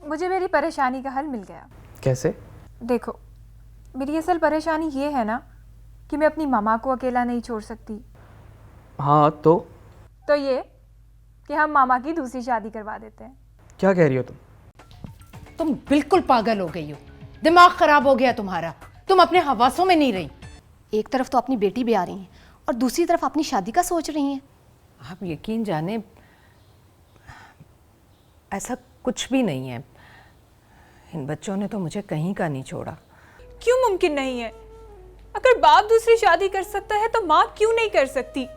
मुझे मेरी परेशानी का हल मिल गया। कैसे? देखो, मेरी असल परेशानी ये है ना कि मैं अपनी मामा को अकेला नहीं छोड़ सकती। हाँ तो ये कि हम मामा की दूसरी शादी करवा देते हैं। क्या कह रही हो तुम? तुम बिल्कुल पागल हो गई हो, दिमाग खराब हो गया तुम्हारा। तुम अपने हवासों में नहीं रही। एक तरफ तो अपनी बेटी भी आ रही है और दूसरी तरफ अपनी शादी का सोच रही हैं। आप यकीन जाने, ऐसा कुछ भी नहीं है। इन बच्चों ने तो मुझे कहीं का नहीं छोड़ा। क्यों मुमकिन नहीं है? अगर बाप दूसरी शादी कर सकता है तो माँ क्यों नहीं कर सकती?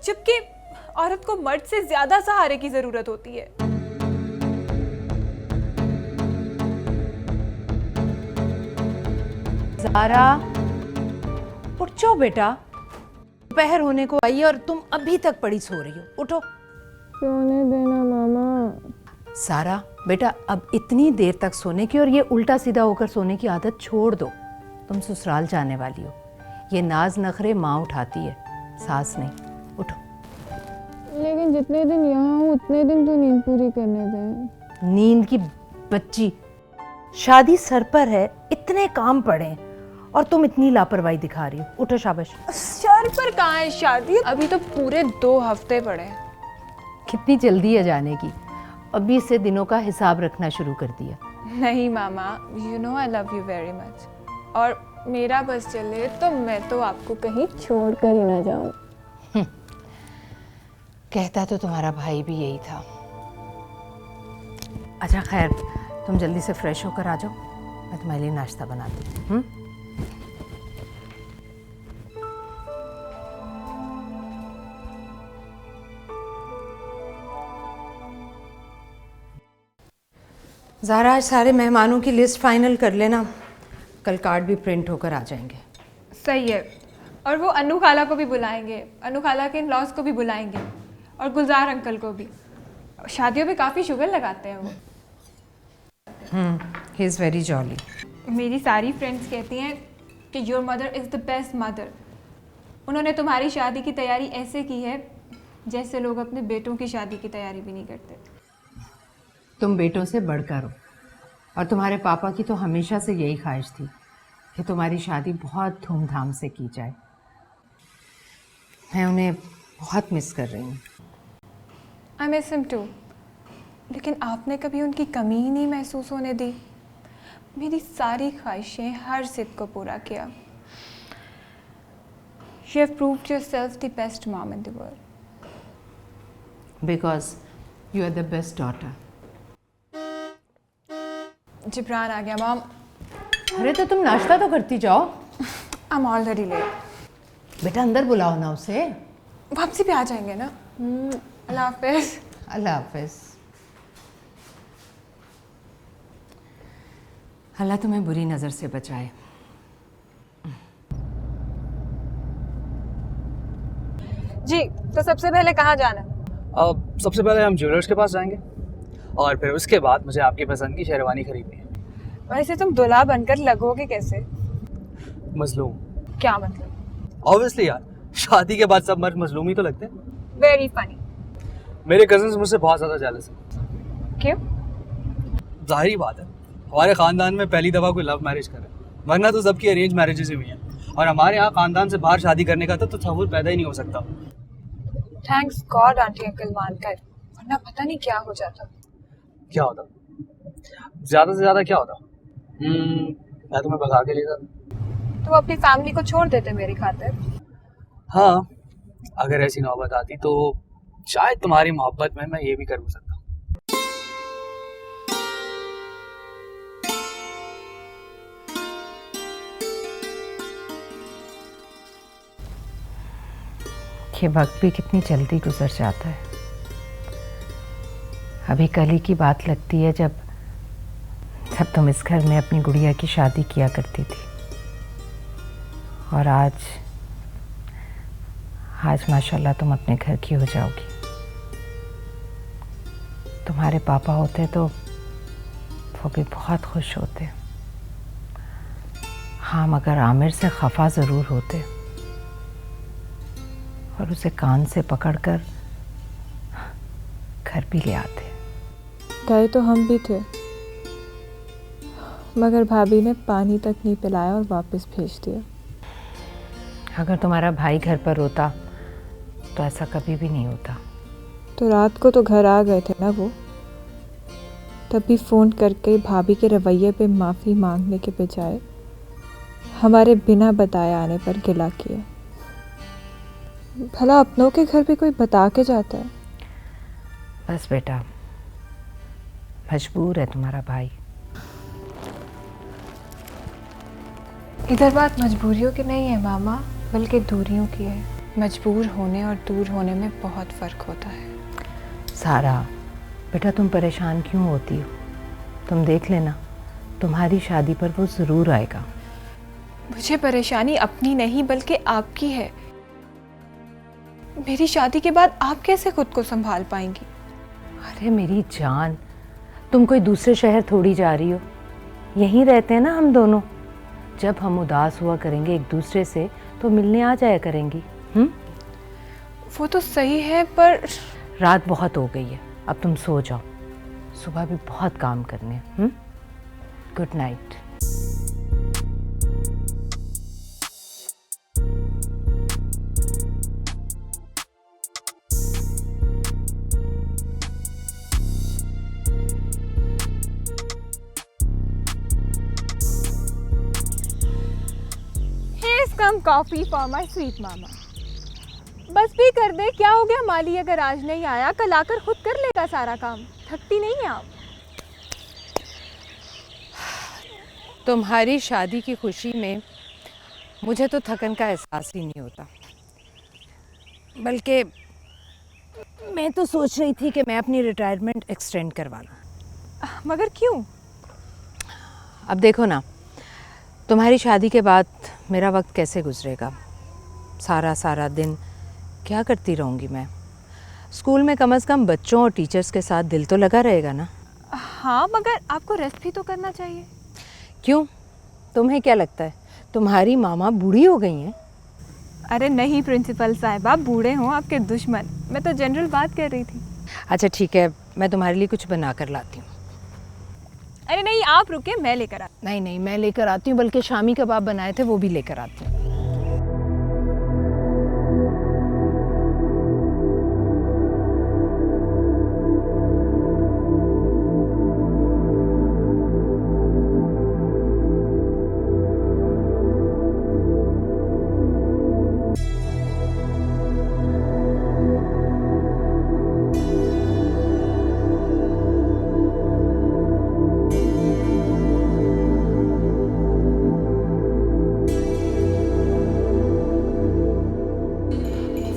जबकि औरत को मर्द से ज्यादा सहारे की जरूरत होती है। ज़ारा, उठ जाओ बेटा, दोपहर होने को आई और तुम अभी तक पड़ी सो रही हो। उठो। सोने देना मामा। सारा बेटा, अब इतनी देर तक सोने की और ये उल्टा सीधा होकर सोने की आदत छोड़ दो। तुम ससुराल जाने वाली हो। ये नाज नखरे माँ उठाती है, सास नहीं। उठो। लेकिन जितने दिन यहाँ हूँ उतने दिन तो नींद पूरी करने दें। नींद की बच्ची, शादी सर पर है, इतने काम पड़े हैं और तुम इतनी लापरवाही दिखा रही हो। उठो, शाबाश। सर पर कहाँ है शादी? अभी तो पूरे 2 हफ्ते पड़े हैं। कितनी जल्दी है जाने की। अभी से दिनों का हिसाब रखना शुरू कर दिया। नहीं मामा, you know I love you very much. और मेरा बस चले तो मैं तो आपको कहीं छोड़ कर ही ना जाऊं। कहता तो तुम्हारा भाई भी यही था। अच्छा खैर, तुम जल्दी से फ्रेश होकर आ जाओ, मैं तुम्हारे लिए नाश्ता बनाती हूँ। ज़ारा, आज सारे मेहमानों की लिस्ट फाइनल कर लेना, कल कार्ड भी प्रिंट होकर आ जाएंगे। सही है। और वो अनु खाला को भी बुलाएंगे, अनु खाला के इन-लॉज को भी बुलाएंगे और गुलजार अंकल को भी। शादियों में काफ़ी शुगर लगाते हैं वो। He is very jolly. मेरी सारी फ्रेंड्स कहती हैं कि your mother is the best mother. उन्होंने तुम्हारी शादी की तैयारी ऐसे की है जैसे लोग अपने बेटों की शादी की तैयारी भी नहीं करते। तुम बेटों से बढ़कर हो और तुम्हारे पापा की तो हमेशा से यही ख्वाहिश थी कि तुम्हारी शादी बहुत धूमधाम से की जाए। मैं उन्हें बहुत मिस कर रही हूँ। आई मिस हिम टू, लेकिन आपने कभी उनकी कमी ही नहीं महसूस होने दी। मेरी सारी ख्वाहिशें, हर जिद को पूरा किया। You have proved yourself the best mom in the world. Because you are the best daughter. Jibran आ गया मॉम। अरे तो तुम नाश्ता तो करती जाओ। I'm already late. बेटा अंदर बुलाओ ना उसे। वापसी पे आ जाएंगे ना। अल्लाह हाफिज। अल्लाह हाफिज। अल्लाह तुम्हें बुरी नज़र से बचाए। जी, तो सबसे पहले कहाँ जाना? अब सबसे पहले हम ज्वेलर्स के पास जाएंगे और फिर उसके बाद मुझे आपकी पसंद की शेरवानी खरीदनी है। वैसे तुम दूल्हा बनकर लगोगे कैसे? मजलूम। क्या मतलब? ऑब्वियसली यार, शादी के बाद सब मर्द मजलूम ही तो लगते हैं। Very funny. मेरे कजिन्स मुझसे बहुत ज़्यादा जेलस हैं। क्यों? जाहिर बात है, हमारे ख़ानदान में पहली दफ़ा कोई लव मैरिज करे, वरना तो सबकी अरेंज मैरिजेस ही हुई हैं। और हमारे यहाँ ख़ानदान से बाहर शादी करने का तो तसव्वुर पैदा ही नहीं हो सकता। थैंक्स गॉड आंटी अंकल मान कर, वरना पता नहीं क्या हो जाता। क्या होता? ज़्यादा से ज़्यादा क्या होता? मैं तुम्हें भगा के ले जाता। तो अपनी फैमिली को छोड़ देते मेरी खातिर? हाँ, अगर ऐसी नौबत आती तो शायद तुम्हारी मोहब्बत में मैं ये भी कर सकता। ये वक्त भी कितनी जल्दी गुजर जाता है। अभी कल ही की बात लगती है जब तुम इस घर में अपनी गुड़िया की शादी किया करती थी, और आज माशाल्लाह तुम अपने घर की हो जाओगी। तुम्हारे पापा होते तो वो भी बहुत खुश होते। हाँ, मगर आमिर से खफा ज़रूर होते और उसे कान से पकड़कर घर भी ले आते। गए तो हम भी थे, मगर भाभी ने पानी तक नहीं पिलाया और वापस भेज दिया। अगर तुम्हारा भाई घर पर होता तो ऐसा कभी भी नहीं होता। तो रात को तो घर आ गए थे ना वो, तब भी फ़ोन करके भाभी के रवैये पे माफ़ी मांगने के बजाय हमारे बिना बताए आने पर गिला किया। भला अपनों के घर पे कोई बता के जाता है? बस बेटा, मजबूर है तुम्हारा भाई। इधर बात मजबूरियों की नहीं है मामा, बल्कि दूरियों की है। मजबूर होने और दूर होने में बहुत फ़र्क होता है। सारा बेटा, तुम परेशान क्यों होती हो? तुम देख लेना, तुम्हारी शादी पर वो ज़रूर आएगा। मुझे परेशानी अपनी नहीं बल्कि आपकी है। मेरी शादी के बाद आप कैसे खुद को संभाल पाएंगी? अरे मेरी जान, तुम कोई दूसरे शहर थोड़ी जा रही हो, यहीं रहते हैं ना हम दोनों। जब हम उदास हुआ करेंगे एक दूसरे से तो मिलने आ जाया करेंगी। वो तो सही है, पर रात बहुत हो गई है, अब तुम सो जाओ, सुबह भी बहुत काम करने हैं। Good night. Come coffee for my sweet mama. बस भी कर दे, क्या हो गया माली, अगर आज नहीं आया कल आकर खुद कर लेगा सारा काम। थकती नहीं है आप? तुम्हारी शादी की खुशी में मुझे तो थकन का एहसास ही नहीं होता, बल्कि मैं तो सोच रही थी कि मैं अपनी रिटायरमेंट एक्सटेंड करवा लूँ। मगर क्यों? अब देखो ना, तुम्हारी शादी के बाद मेरा वक्त कैसे गुजरेगा? सारा दिन क्या करती रहूँगी मैं? स्कूल में कम से कम बच्चों और टीचर्स के साथ दिल तो लगा रहेगा ना? हाँ, मगर आपको रेस्ट भी तो करना चाहिए। क्यों, तुम्हें क्या लगता है तुम्हारी मामा बूढ़ी हो गई हैं? अरे नहीं प्रिंसिपल साहिबा, बूढ़े हों आपके दुश्मन, मैं तो जनरल बात कर रही थी। अच्छा ठीक है, मैं तुम्हारे लिए कुछ बना कर लाती हूँ। अरे नहीं, आप रुके, मैं लेकर आ। नहीं, मैं लेकर आती हूँ, बल्कि शामी कबाब बनाए थे वो भी लेकर आती हूँ।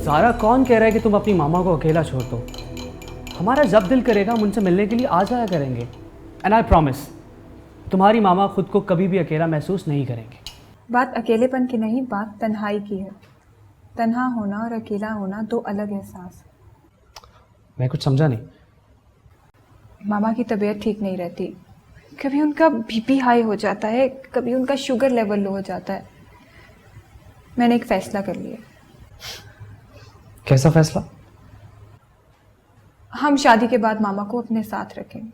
सारा कौन कह रहा है कि तुम अपनी मामा को अकेला छोड़ दो? हमारा जब दिल करेगा हम उनसे मिलने के लिए आ जाया करेंगे। एंड आई प्रॉमिस, तुम्हारी मामा खुद को कभी भी अकेला महसूस नहीं करेंगे। बात अकेलेपन की नहीं, बात तन्हाई की है। तन्हा होना और अकेला होना दो अलग एहसास है। मैं कुछ समझा नहीं। मामा की तबीयत ठीक नहीं रहती, कभी उनका बीपी हाई हो जाता है, कभी उनका शुगर लेवल लो हो जाता है। मैंने एक फ़ैसला कर लिया। कैसा फैसला? हम शादी के बाद मामा को अपने साथ रखेंगे।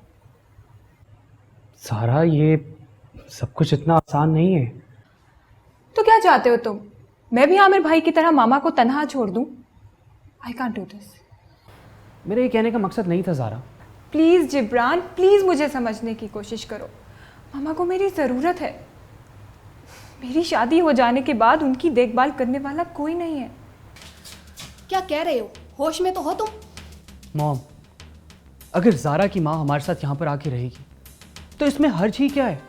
सारा, ये सब कुछ इतना आसान नहीं है। तो क्या चाहते हो तुम? मैं भी आमिर भाई की तरह मामा को तन्हा छोड़ दूं? I can't do this. मेरे ये कहने का मकसद नहीं था ज़ारा। प्लीज़ जिब्रान, प्लीज़ मुझे समझने की कोशिश करो। मामा को मेरी ज़रूरत है। मेरी शादी हो जाने के बाद उनकी देखभाल करने वाला कोई नहीं है। क्या कह रहे हो? होश में तो हो तुम? मॉम, अगर ज़ारा की माँ हमारे साथ यहाँ पर आके रहेगी तो इसमें हर्ज ही क्या है?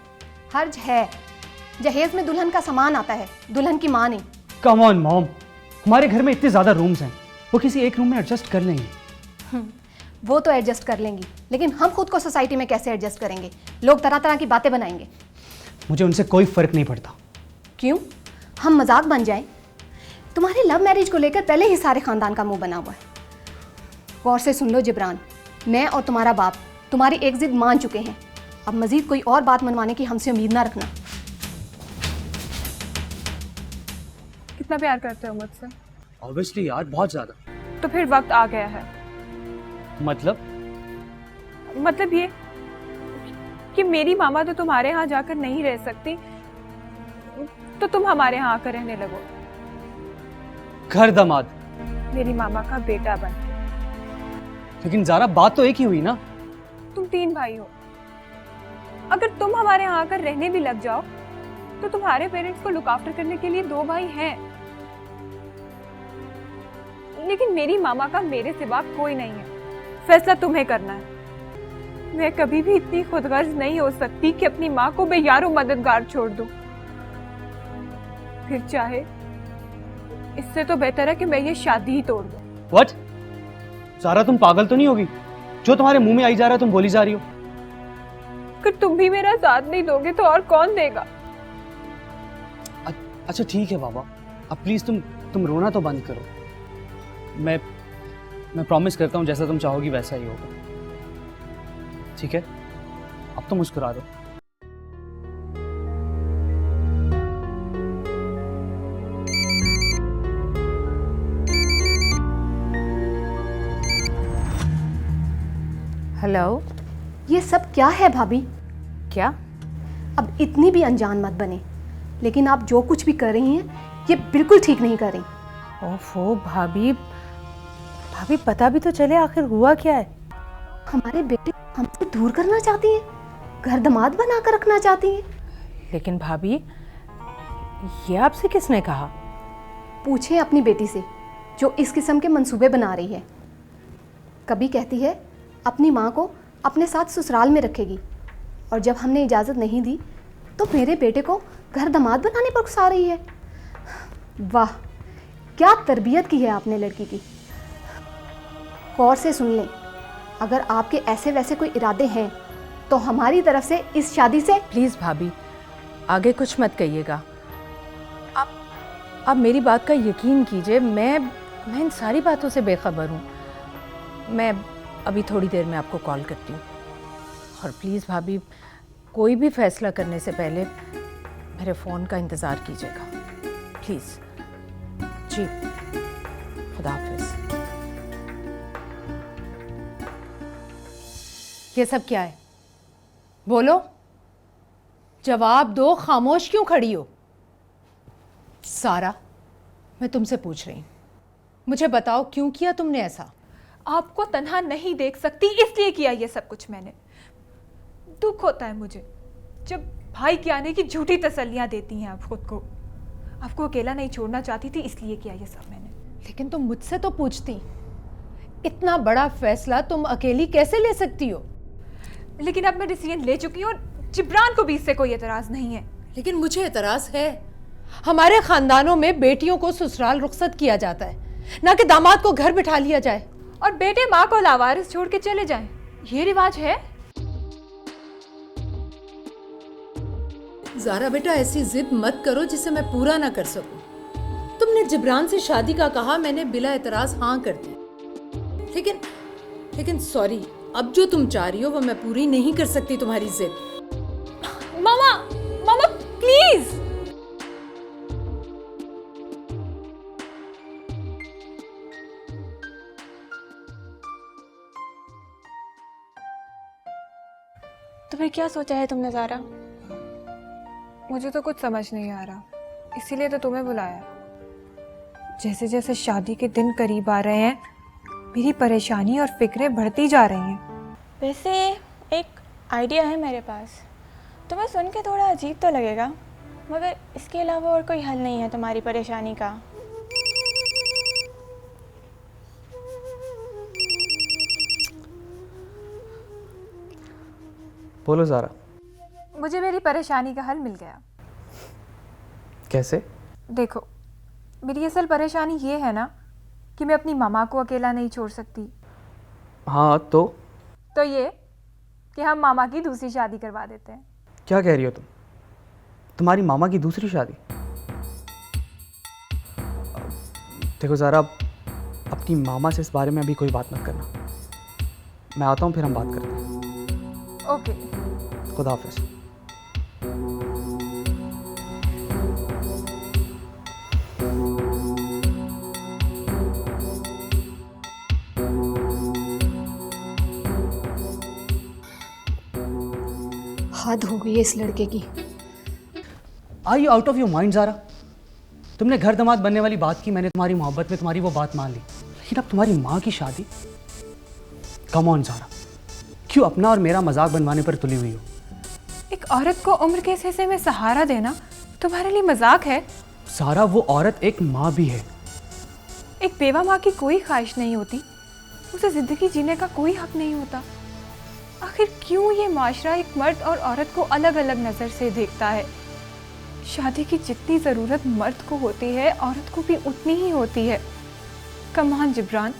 हर्ज है। जहेज में दुल्हन का सामान आता है, दुल्हन की माँ नहीं। कम ऑन मॉम, हमारे घर में इतने ज़्यादा रूम्स हैं, वो किसी एक रूम में एडजस्ट कर लेंगे। वो तो एडजस्ट कर लेंगी, लेकिन हम खुद को सोसाइटी में कैसे एडजस्ट करेंगे? लोग तरह तरह की बातें बनाएंगे। मुझे उनसे कोई फ़र्क नहीं पड़ता। क्यों? हम मजाक बन जाएं? तुम्हारी लव मैरिज को लेकर पहले ही सारे खानदान का मुंह बना हुआ है। गौर से सुन लो जिब्रान, मैं और तुम्हारा बाप तुम्हारी एक जिद मान चुके हैं। अब मजीद कोई और बात मनवाने की हमसे उम्मीद ना रखना। कितना प्यार करते हो मुझसे? ऑब्वियसली यार, बहुत ज़्यादा। तो फिर वक्त आ गया है। मतलब मतलब ये कि मेरी मामा तो तुम्हारे यहाँ जाकर नहीं रह सकती, तो तुम हमारे यहाँ आकर रहने लगो। घर दामाद? मेरी मामा का बेटा बन। लेकिन ज़ारा, बात तो एक ही हुई ना। तुम 3 भाई हो, अगर तुम हमारे यहाँ आकर रहने भी लग जाओ तो तुम्हारे पेरेंट्स को लुक आफ्टर करने के लिए 2 भाई हैं। लेकिन मेरी मामा का मेरे सिवा कोई नहीं है, फैसला तुम्हें करना है। मैं कभी भी इतनी खुदगर्ज नहीं हो सकती कि अपनी माँ को बेयारो मददगार छोड़ दूं। फिर चाहे इससे तो बेहतर है कि मैं ये शादी ही तोड़ दूं। व्हाट? ज़ारा, तुम पागल तो नहीं होगी? जो तुम्हारे मुंह में आई जा रहा है तुम बोली जा रही हो। अगर तुम भी मेरा साथ नहीं दोगे तो और कौन देगा? अच्छा ठीक है बाबा, अब प्लीज़ तुम रोना तो बंद करो। मैं प्रॉमिस करता हूँ जैसा तुम चाहोगी वैसा ही होगा, ठीक है? अब तो मुस्कुरा दो। हेलो। ये सब क्या है भाभी? क्या? अब इतनी भी अनजान मत बने, लेकिन आप जो कुछ भी कर रही हैं ये बिल्कुल ठीक नहीं कर रही। ओफो भाभी, भाभी पता भी तो चले आखिर हुआ क्या है। हमारे बेटे को हमसे दूर करना चाहती हैं, घर दामाद बनाकर रखना चाहती हैं। लेकिन भाभी, ये आपसे किसने कहा? पूछें अपनी बेटी से जो इस किस्म के मंसूबे बना रही है। कभी कहती है अपनी माँ को अपने साथ ससुराल में रखेगी, और जब हमने इजाज़त नहीं दी तो मेरे बेटे को घर दामाद बनाने पर उकसा रही है। वाह, क्या तरबियत की है आपने लड़की की। गौर से सुन लें, अगर आपके ऐसे वैसे कोई इरादे हैं तो हमारी तरफ से इस शादी से। प्लीज़ भाभी, आगे कुछ मत कहिएगा। आप मेरी बात का यकीन कीजिए, मैं इन सारी बातों से बेखबर हूँ। मैं अभी थोड़ी देर में आपको कॉल करती हूँ। और प्लीज़ भाभी, कोई भी फैसला करने से पहले मेरे फ़ोन का इंतज़ार कीजिएगा, प्लीज़। जी, खुदा हाफिज़। ये सब क्या है? बोलो, जवाब दो। खामोश क्यों खड़ी हो? सारा, मैं तुमसे पूछ रही हूँ, मुझे बताओ क्यों किया तुमने ऐसा? आपको तन्हा नहीं देख सकती इसलिए किया ये सब कुछ मैंने। दुख होता है मुझे जब भाई के आने की झूठी तसल्लियां देती हैं आप खुद को। आपको अकेला नहीं छोड़ना चाहती थी इसलिए किया ये सब मैंने। लेकिन तुम मुझसे तो पूछती, इतना बड़ा फैसला तुम अकेली कैसे ले सकती हो? लेकिन अब मैं डिसीजन ले चुकी हूँ और जिब्रान को भी इससे कोई एतराज नहीं है। लेकिन मुझे एतराज है। हमारे खानदानों में बेटियों को ससुराल रुखसत किया जाता है, ना कि दामाद को घर बिठा लिया जाए। और बेटे माँ को लावारिस छोड़ के चले जाएं, ये रिवाज है? ज़ारा बेटा, ऐसी जिद मत करो जिसे मैं पूरा ना कर सकूं। तुमने जिब्रान से शादी का कहा, मैंने बिला एतराज हाँ कर दी। लेकिन सॉरी, अब जो तुम चाह रही हो वो मैं पूरी नहीं कर सकती तुम्हारी जिद। मामा, मामा प्लीज। तो फिर क्या सोचा है तुमने ज़ारा? मुझे तो कुछ समझ नहीं आ रहा, इसीलिए तो तुम्हें बुलाया। जैसे जैसे शादी के दिन करीब आ रहे हैं, मेरी परेशानी और फिक्रें बढ़ती जा रही हैं। वैसे एक आइडिया है मेरे पास। तुम्हें सुन के थोड़ा अजीब तो लगेगा, मगर इसके अलावा और कोई हल नहीं है तुम्हारी परेशानी का। बोलो ज़ारा। मुझे मेरी परेशानी का हल मिल गया। कैसे? देखो, मेरी असल परेशानी ये है ना कि मैं अपनी मामा को अकेला नहीं छोड़ सकती। हाँ तो ये कि हम मामा की दूसरी शादी करवा देते हैं। क्या कह रही हो तुम? तुम्हारी मामा की दूसरी शादी? देखो ज़ारा, अपनी मामा से इस बारे में अभी कोई बात मत करना। मैं आता हूँ, फिर हम बात करते हैं। ओके, खुदा हाफिज़। हद हो गई है इस लड़के की। Are you out of your mind Zara? तुमने घर दामाद बनने वाली बात की, मैंने तुम्हारी मोहब्बत में तुम्हारी वो बात मान ली, लेकिन अब तुम्हारी माँ की शादी। कम ऑन ज़ारा, क्यों अपना और मेरा मजाक बनवाने पर तुली हुई हो? एक औरत को उम्र के इस हिस्से में सहारा देना तुम्हारे लिए मजाक है? ज़ारा, वो औरत एक माँ भी है। एक बेवा माँ की कोई ख्वाहिश नहीं होती, उसे जिंदगी जीने का कोई हक नहीं होता। आखिर क्यों ये माशरा एक मर्द और औरत को अलग अलग नज़र से देखता है? शादी की जितनी ज़रूरत मर्द को होती है, औरत को भी उतनी ही होती है। कमान जिब्रान,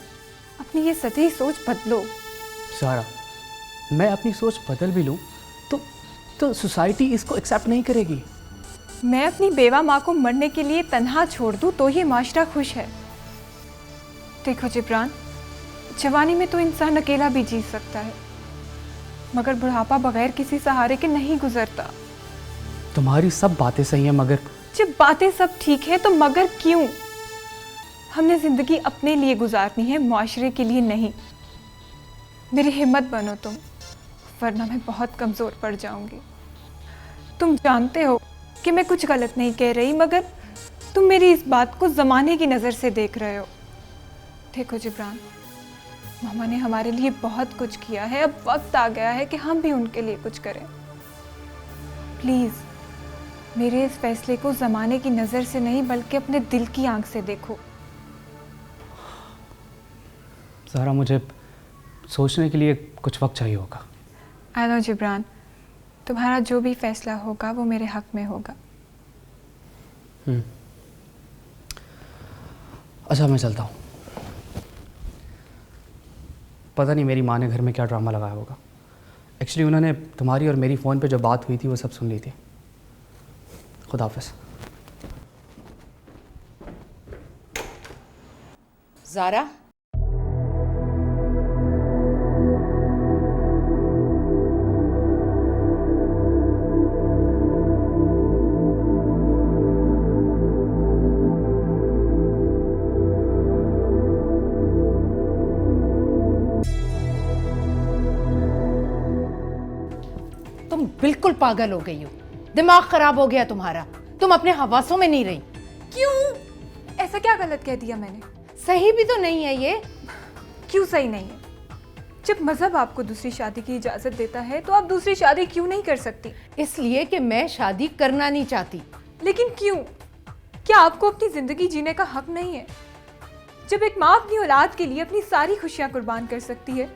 अपनी ये सतही सोच बदलो। ज़ारा, मैं अपनी सोच बदल भी लूँ तो सोसाइटी इसको एक्सेप्ट नहीं करेगी। मैं अपनी बेवा माँ को मरने के लिए तन्हा छोड़ दूँ तो ये माशरा खुश है। देखो जिब्रान, जवानी में तो इंसान अकेला भी जी सकता है, मगर बुढ़ापा बगैर किसी सहारे के नहीं गुजरता। तुम्हारी सब बातें सही हैं, मगर जब बातें सब ठीक है तो मगर क्यों? हमने जिंदगी अपने लिए गुजारनी है, मुआशरे के लिए नहीं। मेरी हिम्मत बनो तुम, वरना मैं बहुत कमज़ोर पड़ जाऊंगी। तुम जानते हो कि मैं कुछ गलत नहीं कह रही, मगर तुम मेरी इस बात को ज़माने की नज़र से देख रहे हो। देखो जिब्रान, मामा ने हमारे लिए बहुत कुछ किया है, अब वक्त आ गया है कि हम भी उनके लिए कुछ करें। प्लीज़ मेरे इस फैसले को ज़माने की नज़र से नहीं, बल्कि अपने दिल की आंख से देखो। ज़ारा, मुझे सोचने के लिए कुछ वक्त चाहिए होगा। आई नो जिब्रान, तुम्हारा जो भी फैसला होगा वो मेरे हक में होगा। अच्छा, मैं चलता हूँ। पता नहीं मेरी माँ ने घर में क्या ड्रामा लगाया होगा। एक्चुअली उन्होंने तुम्हारी और मेरी फ़ोन पे जो बात हुई थी वो सब सुन ली थी। खुदा हाफ़िज़। ज़ारा, तुम बिल्कुल पागल हो गई हो, दिमाग खराब हो गया तुम्हारा। तुम अपने हवासों में नहीं रही। क्यों? ऐसा क्या गलत कह दिया मैंने? सही भी तो नहीं है ये। क्यों सही नहीं है? जब मजहब आपको दूसरी शादी की इजाज़त देता है तो आप दूसरी शादी क्यों नहीं कर सकती? इसलिए कि मैं शादी करना नहीं चाहती। लेकिन क्यों? क्या आपको अपनी ज़िंदगी जीने का हक नहीं है? जब एक माँ अपनी औलाद के लिए अपनी सारी खुशियाँ कुर्बान कर सकती है,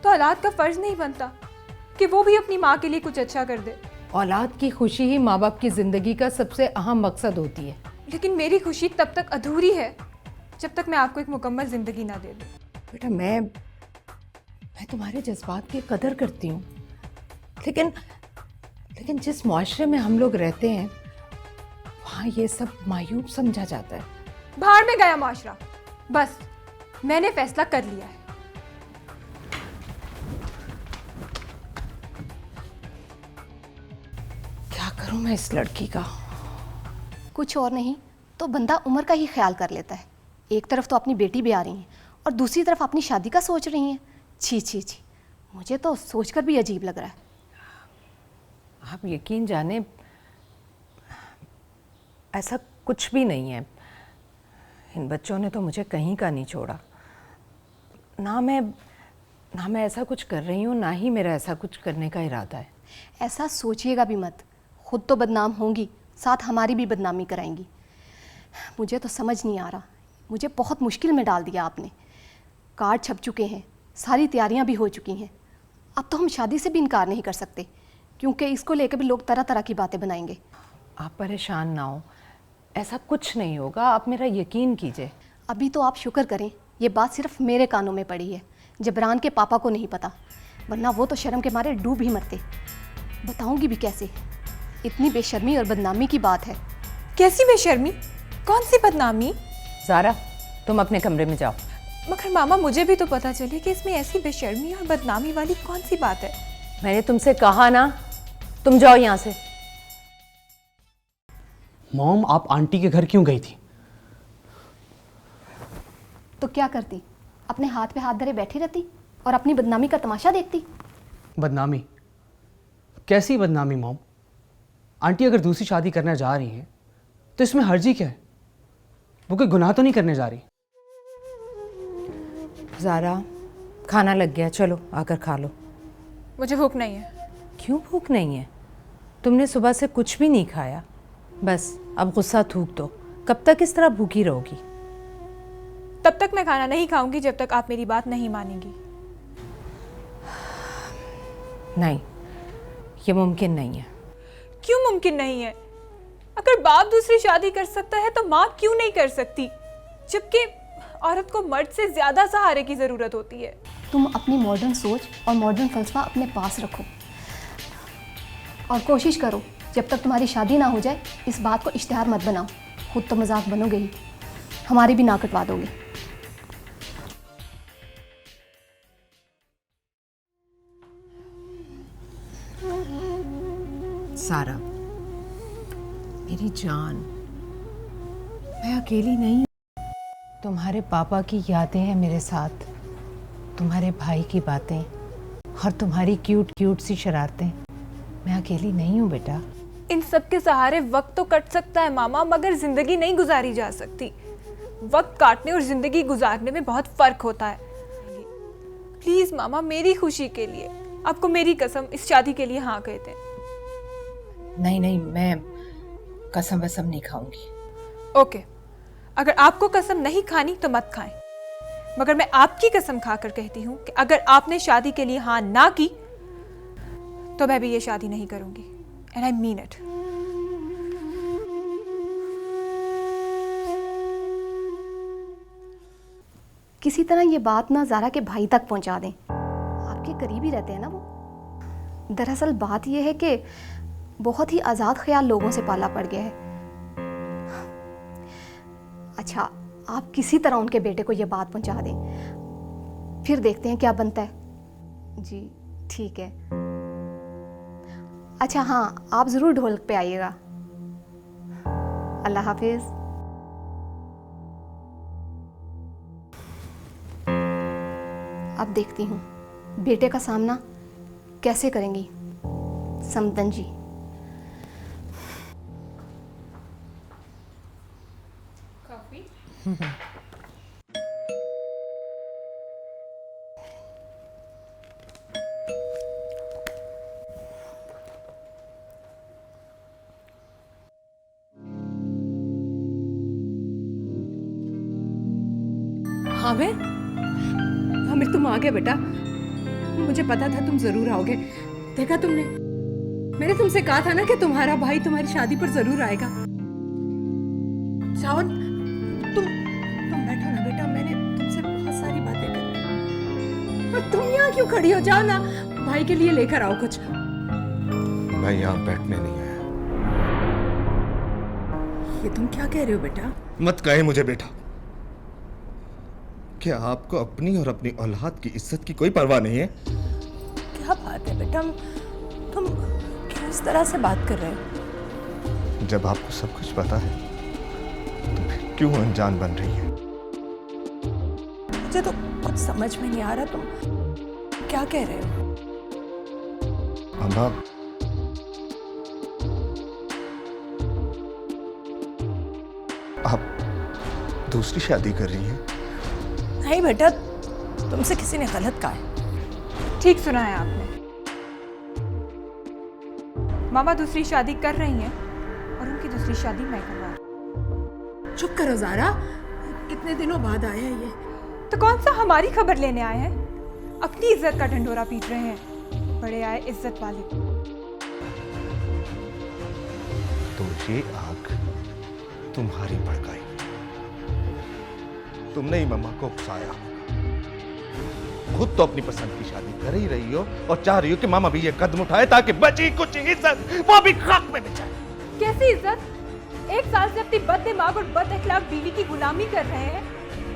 तो औलाद का फ़र्ज़ नहीं बनता कि वो भी अपनी माँ के लिए कुछ अच्छा कर दे। औलाद की खुशी ही माँ बाप की ज़िंदगी का सबसे अहम मकसद होती है। लेकिन मेरी खुशी तब तक अधूरी है जब तक मैं आपको एक मुकम्मल ज़िंदगी ना दे दूँ। बेटा, मैं तुम्हारे जज्बात की कदर करती हूँ, लेकिन जिस मुआशरे में हम लोग रहते हैं वहाँ ये सब मायूब समझा जाता है। बाहर में गया माशरा, बस मैंने फैसला कर लिया है। क्या करूँ मैं इस लड़की का? कुछ और नहीं तो बंदा उम्र का ही ख्याल कर लेता है। एक तरफ तो अपनी बेटी भी आ रही है और दूसरी तरफ अपनी शादी का सोच रही हैं। छी छी छी, मुझे तो सोचकर भी अजीब लग रहा है। आप यकीन जाने, ऐसा कुछ भी नहीं है। इन बच्चों ने तो मुझे कहीं का नहीं छोड़ा। ना मैं ऐसा कुछ कर रही हूँ, ना ही मेरा ऐसा कुछ करने का इरादा है। ऐसा सोचिएगा भी मत, खुद तो बदनाम होंगी, साथ हमारी भी बदनामी कराएंगी। मुझे तो समझ नहीं आ रहा, मुझे बहुत मुश्किल में डाल दिया आपने। कार्ड छप चुके हैं, सारी तैयारियां भी हो चुकी हैं। अब तो हम शादी से भी इनकार नहीं कर सकते, क्योंकि इसको लेकर भी लोग तरह तरह की बातें बनाएंगे। आप परेशान ना हो, ऐसा कुछ नहीं होगा, आप मेरा यकीन कीजिए। अभी तो आप शुक्र करें ये बात सिर्फ मेरे कानों में पड़ी है, जबरान के पापा को नहीं पता, वरना वो तो शर्म के मारे डूब ही मरते। बताऊंगी भी कैसे? इतनी बेशर्मी और बदनामी की बात है। कैसी बेशर्मी? कौन सी बदनामी? ज़ारा, तुम अपने कमरे में जाओ। मगर मामा, मुझे भी तो पता चले कि इसमें ऐसी बेशर्मी और बदनामी वाली कौन सी बात है। मैंने तुमसे कहा ना, तुम जाओ यहाँ से। मॉम, आप आंटी के घर क्यों गई थी? तो क्या करती? अपने हाथ पे हाथ धरे बैठी रहती और अपनी बदनामी का तमाशा देखती। बदनामी? कैसी बदनामी मॉम? आंटी अगर दूसरी शादी करने जा रही हैं तो इसमें हर्जी क्या है? वो कोई गुनाह तो नहीं करने जा रही। ज़ारा, खाना लग गया, चलो आकर खा लो। मुझे भूख नहीं है। क्यों भूख नहीं है? तुमने सुबह से कुछ भी नहीं खाया। बस अब गुस्सा थूक दो। कब तक इस तरह भूखी रहोगी? तब तक मैं खाना नहीं खाऊंगी जब तक आप मेरी बात नहीं मानेंगी। नहीं, ये मुमकिन नहीं है। क्यों मुमकिन नहीं है? अगर बाप दूसरी शादी कर सकता है तो माँ क्यों नहीं कर सकती? जबकि औरत को मर्द से ज़्यादा सहारे की ज़रूरत होती है। तुम अपनी मॉडर्न सोच और मॉडर्न फलसफा अपने पास रखो और कोशिश करो जब तक तुम्हारी शादी ना हो जाए इस बात को इश्तिहार मत बनाओ। खुद तो मजाक बनोगे ही, हमारी भी नाक कटवा दोगे। सारा, मेरी जान, मैं अकेली नहीं हूँ। तुम्हारे पापा की यादें हैं मेरे साथ, तुम्हारे भाई की बातें और तुम्हारी क्यूट क्यूट सी शरारतें। मैं अकेली नहीं हूँ बेटा। इन सब के सहारे वक्त तो कट सकता है मामा, मगर जिंदगी नहीं गुजारी जा सकती। वक्त काटने और जिंदगी गुजारने में बहुत फर्क होता है। प्लीज मामा, मेरी खुशी के लिए, आपको मेरी कसम, इस शादी के लिए हाँ कहते हैं। नहीं नहीं, मैं कसम वसम नहीं खाऊंगी। ओके, अगर आपको कसम नहीं खानी तो मत खाएं, मगर मैं आपकी कसम खाकर कहती हूँ कि अगर आपने शादी के लिए हाँ ना की तो मैं भी ये शादी नहीं करूंगी। And I mean it. किसी तरह ये बात ना ज़ारा के भाई तक पहुंचा दें। आपके करीब ही रहते हैं ना वो। दरअसल बात ये है कि बहुत ही आज़ाद ख्याल लोगों से पाला पड़ गया है। अच्छा, आप किसी तरह उनके बेटे को ये बात पहुंचा दें, फिर देखते हैं क्या बनता है। जी ठीक है। अच्छा हाँ, आप ज़रूर ढोलक पे आइएगा। अल्लाह हाफिज़। अब देखती हूँ बेटे का सामना कैसे करेंगी समदन जी। आमिर तुम आ गए बेटा। मुझे पता था तुम जरूर आओगे। देखा तुमने, मैंने तुमसे कहा था ना कि तुम्हारा भाई तुम्हारी शादी पर जरूर आएगा। सावन, तुम बैठो ना बेटा, मैंने तुमसे बहुत सारी बातें करनी। और तुम यहाँ क्यों खड़ी हो? जाओ ना, भाई के लिए लेकर आओ कुछ। मैं यहाँ बैठने नहीं आया। ये तुम क्या कह रहे हो बेटा? मत कहे मुझे बेटा। क्या आपको अपनी और अपनी औलाद की इज्जत की कोई परवाह नहीं है? क्या बात है बेटा, तुम क्यों इस तरह से बात कर रहे हो? जब आपको सब कुछ पता है तो फिर क्यों अनजान बन रही है? मुझे तो कुछ समझ में नहीं आ रहा, तुम क्या कह रहे हो? अम्मा, आप दूसरी शादी कर रही हैं? नहीं बेटा, तुमसे किसी ने गलत कहा है। ठीक सुना है आपने। मामा दूसरी शादी कर रही हैं और उनकी दूसरी शादी मैं करवा रही हूं। चुप करो ज़ारा, कितने दिनों बाद आया है ये। तो कौन सा हमारी खबर लेने आए हैं? अपनी इज्जत का ढंढोरा पीट रहे हैं। बड़े आए इज्जत वाले। तो ये आग तुम्हारी भड़काई, तुमने ही मम्मा को उकसाया। खुद तो अपनी पसंद की शादी कर ही रही हो और चाह रही हो कि मामा भी ये कदम उठाए ताकि बची कुछ इज्जत वो भी खाक में मिल जाए। कैसी इज्जत? 1 साल से अपनी बददिमाग और बद अखलाक बीवी की गुलामी कर रहे हैं,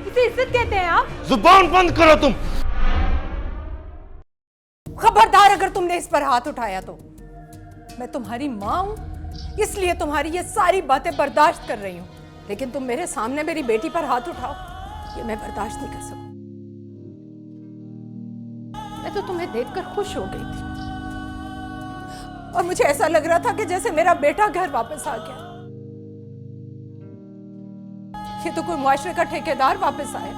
इसे इज्जत कहते हैं आप? जुबान बंद करो तुम। खबरदार अगर तुमने इस पर हाथ उठाया तो। मैं तुम्हारी माँ हूं, इसलिए तुम्हारी ये सारी बातें बर्दाश्त कर रही हूँ, लेकिन तुम मेरे सामने मेरी बेटी पर हाथ उठाओ, ये मैं बर्दाश्त नहीं कर सकती। मैं तो तुम्हें देखकर खुश हो गई थी, और मुझे ऐसा लग रहा था कि जैसे मेरा बेटा घर वापस आ गया। ये तो कोई मुआशरे का ठेकेदार वापस आया,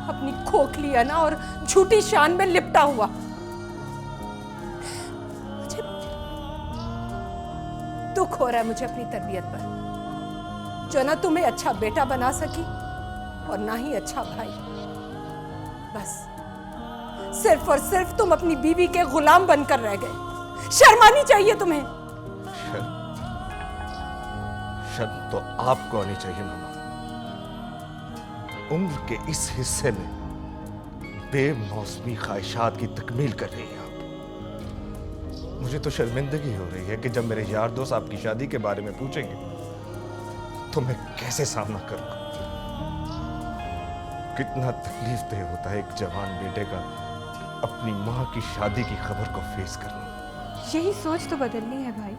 अपनी खोखली अना और झूठी शान में लिपटा हुआ। मुझे दुख हो रहा है मुझे अपनी तरबियत पर, जो ना तुम्हें अच्छा बेटा बना सकी और ना ही अच्छा भाई। बस सिर्फ और सिर्फ तुम अपनी बीवी के गुलाम बनकर रह गए। शर्म आनी चाहिए तुम्हें। शर्म तो आपको आनी चाहिए मामा। उम्र के इस हिस्से में बेमौसमी ख्वाहिशात की तकमील कर रही हैं आप। मुझे तो शर्मिंदगी हो रही है कि जब मेरे यार दोस्त आपकी शादी के बारे में पूछेंगे तो मैं कैसे सामना करूंगा। कितना तकलीफ देह होता है एक जवान बेटे का अपनी मां की शादी की खबर को फेस करना। यही सोच तो बदलनी है भाई,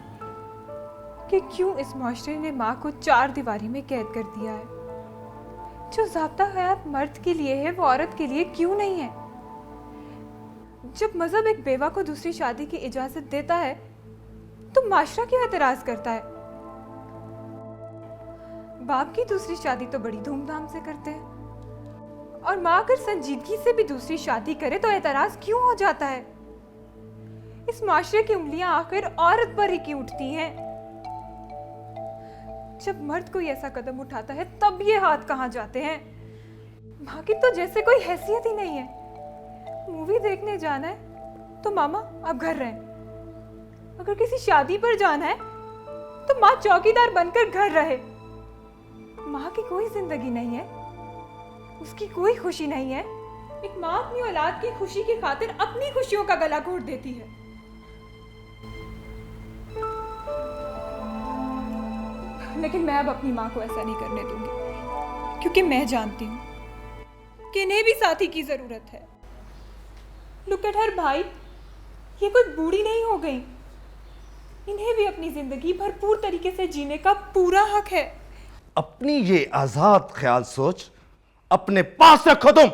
कि क्यों इस माशरे ने माँ को 4 दीवारी में कैद कर दिया है। जो ज़ाब्ता हयात मर्द के लिए है वो औरत के लिए क्यों नहीं है। जब मजहब एक बेवा को दूसरी शादी की इजाजत देता है तो माशरा क्यों एतराज करता है। बाप की दूसरी शादी तो बड़ी धूमधाम से करते हैं, और माँ अगर संजीदगी से भी दूसरी शादी करे तो एतराज क्यों हो जाता है। इस माशरे की उंगलियां आखिर औरत पर ही क्यों उठती हैं। जब मर्द कोई ऐसा कदम उठाता है तब ये हाथ कहाँ जाते हैं। माँ की तो जैसे कोई हैसियत ही नहीं है। मूवी देखने जाना है तो मामा आप घर रहें, अगर किसी शादी पर जाना है तो माँ चौकीदार बनकर घर रहे। माँ की कोई जिंदगी नहीं है, उसकी कोई खुशी नहीं है। एक माँ अपनी औलाद की खुशी की खातिर अपनी खुशियों का गला घोट देती है। लेकिन मैं अब अपनी माँ को ऐसा नहीं करने दूंगी, क्योंकि मैं जानती हूँ कि इन्हें भी साथी की जरूरत है। लुक एट हर भाई, ये कोई बूढ़ी नहीं हो गई। इन्हें भी अपनी जिंदगी भरपूर तरीके से जीने का पूरा हक है। अपनी ये आजाद ख्याल सोच अपने पास रखो तुम।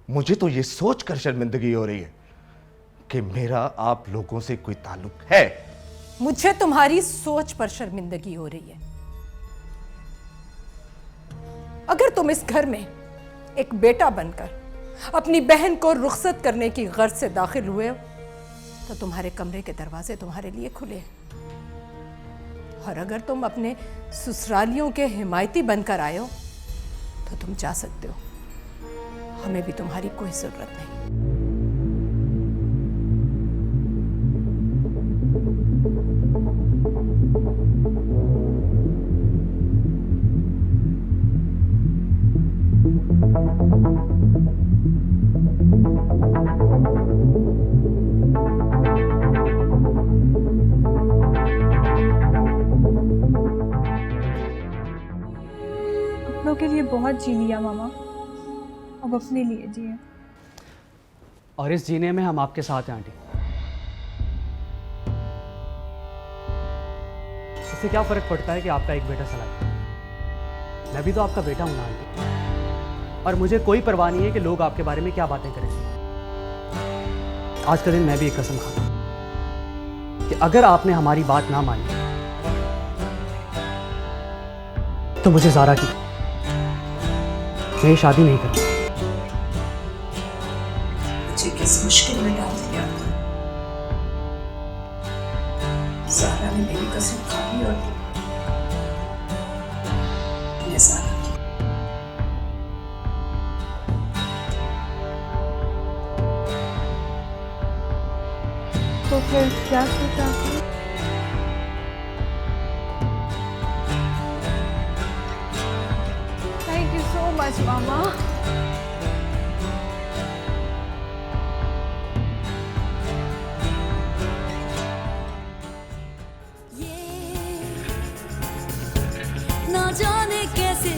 मुझे तो ये सोचकर शर्मिंदगी हो रही है कि मेरा आप लोगों से कोई ताल्लुक है। मुझे तुम्हारी सोच पर शर्मिंदगी हो रही है। अगर तुम इस घर में एक बेटा बनकर अपनी बहन को रुखसत करने की गर्ज से दाखिल हुए हो तो तुम्हारे कमरे के दरवाजे तुम्हारे लिए खुले हैं, और अगर तुम अपने ससुरालियों के हिमायती बनकर आए हो तो तुम जा सकते हो। हमें भी तुम्हारी कोई जरूरत नहीं। अपनों के लिए बहुत जी लिया मामा, अब अपने लिए जिए। और इस जीने में हम आपके साथ हैं आंटी। इससे क्या फर्क पड़ता है कि आपका एक बेटा चला गया। मैं भी तो आपका बेटा हूं ना आंटी, और मुझे कोई परवाह नहीं है कि लोग आपके बारे में क्या बातें करेंगे। आज का दिन मैं भी एक कसम खाता हूं कि अगर आपने हमारी बात ना मानी तो मुझे ज़ारा की मैं शादी नहीं करूंगा। मुझे किस मुश्किल में डाल दिया। ज़ारा ने मेरी कसम खाई और मैं ज़ारा की। तो फिर क्या सोचा आपने? Thank you so much, Mama. ना जाने कैसे